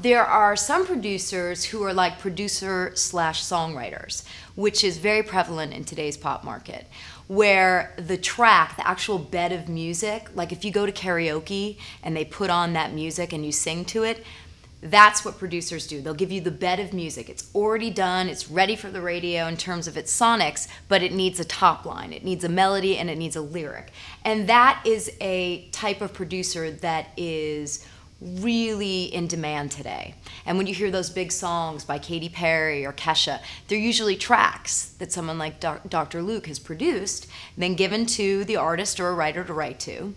There are some producers who are like producer/songwriters, which is very prevalent in today's pop market, where the track, the actual bed of music, like if you go to karaoke and they put on that music and you sing to it, that's what producers do. They'll give you the bed of music. It's already done, it's ready for the radio in terms of its sonics, but it needs a top line, it needs a melody, and it needs a lyric. And that is a type of producer that is really in demand today. And when you hear those big songs by Katy Perry or Kesha, they're usually tracks that someone like Dr. Luke has produced, then given to the artist or a writer to write to,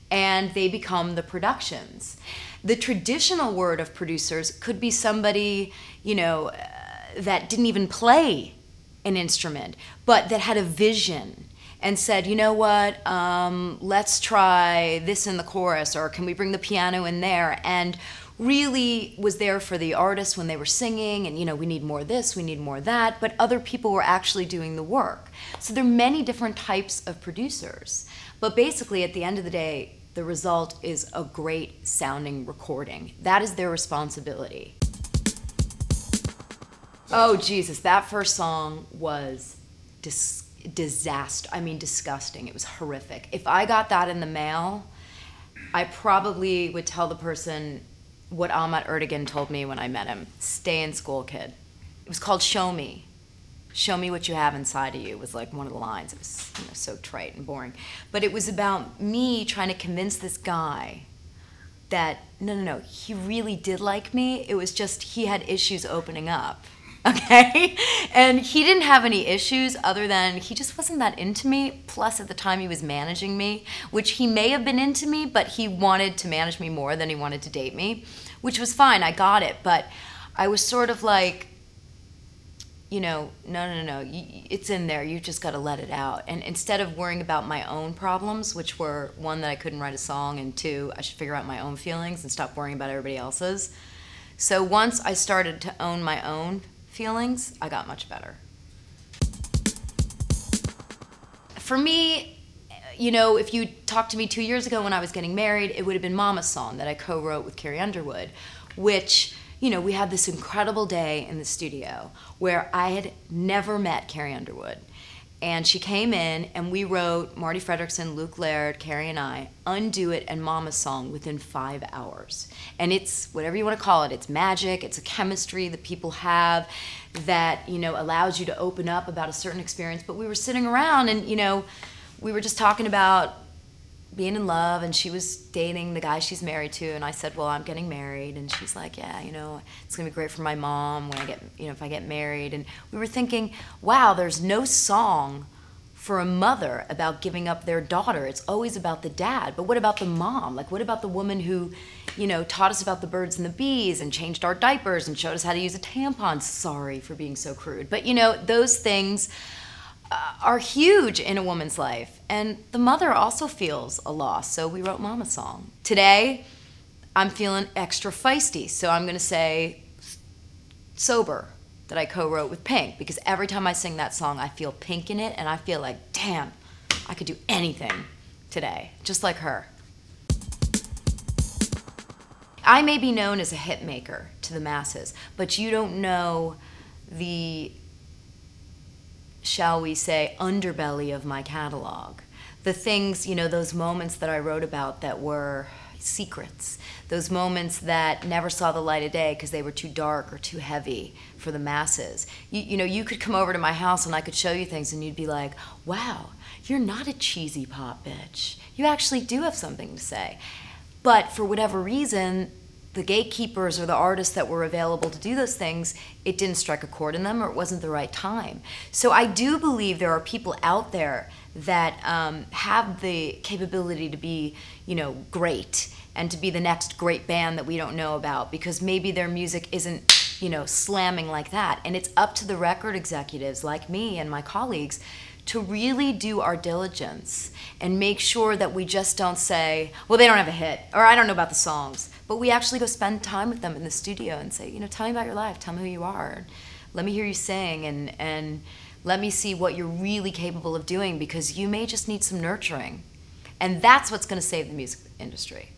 and they become the productions. The traditional word of producers could be somebody, you know, that didn't even play an instrument, but that had a vision and said, you know what, let's try this in the chorus, or can we bring the piano in there? And really was there for the artist when they were singing, and you know, we need more of this, we need more of that, but other people were actually doing the work. So there are many different types of producers. But basically, at the end of the day, the result is a great sounding recording. That is their responsibility. Oh, Jesus, that first song was disaster. I mean, disgusting. It was horrific. If I got that in the mail, I probably would tell the person what Ahmet Ertegun told me when I met him. Stay in school, kid. It was called Show Me. Show me what you have inside of you was like one of the lines. It was, you know, so trite and boring. But it was about me trying to convince this guy that, no, he really did like me. It was just he had issues opening up. Okay? And he didn't have any issues other than he just wasn't that into me. Plus, at the time, he was managing me, which he may have been into me, but he wanted to manage me more than he wanted to date me, which was fine. I got it. But I was sort of like, you know, no, it's in there. You just got to let it out. And instead of worrying about my own problems, which were, one, that I couldn't write a song, and two, I should figure out my own feelings and stop worrying about everybody else's. So once I started to own my own feelings, I got much better. For me, you know, if you talked to me 2 years ago when I was getting married, it would have been Mama's Song that I co-wrote with Carrie Underwood, which, you know, we had this incredible day in the studio where I had never met Carrie Underwood. And she came in and we wrote, Marty Fredrickson, Luke Laird, Carrie and I, Undo It and Mama's Song within 5 hours. And it's, whatever you want to call it, it's magic, it's a chemistry that people have that, you know, allows you to open up about a certain experience. But we were sitting around and, you know, we were just talking about being in love, and she was dating the guy she's married to, and I said, well, I'm getting married, and she's like, yeah, you know, it's gonna be great for my mom when I get, you know, if I get married. And we were thinking, wow, there's no song for a mother about giving up their daughter. It's always about the dad. But what about the mom? Like, what about the woman who, you know, taught us about the birds and the bees and changed our diapers and showed us how to use a tampon? Sorry for being so crude. But, you know, those things are huge in a woman's life, and the mother also feels a loss, so we wrote Mama's Song. Today, I'm feeling extra feisty, so I'm gonna say Sober, that I co-wrote with Pink, because every time I sing that song, I feel Pink in it, and I feel like, damn, I could do anything today, just like her. I may be known as a hit maker to the masses, but you don't know the, shall we say, underbelly of my catalog. The things, you know, those moments that I wrote about that were secrets. Those moments that never saw the light of day because they were too dark or too heavy for the masses. You know, you could come over to my house and I could show you things and you'd be like, wow, you're not a cheesy pop bitch. You actually do have something to say. But for whatever reason, the gatekeepers or the artists that were available to do those things, it didn't strike a chord in them, or it wasn't the right time. So I do believe there are people out there that have the capability to be, you know, great, and to be the next great band that we don't know about, because maybe their music isn't, you know, slamming like that. And it's up to the record executives like me and my colleagues to really do our diligence and make sure that we just don't say, well, they don't have a hit, or I don't know about the songs. But we actually go spend time with them in the studio and say, you know, tell me about your life, tell me who you are. Let me hear you sing, and let me see what you're really capable of doing, because you may just need some nurturing. And that's what's gonna save the music industry.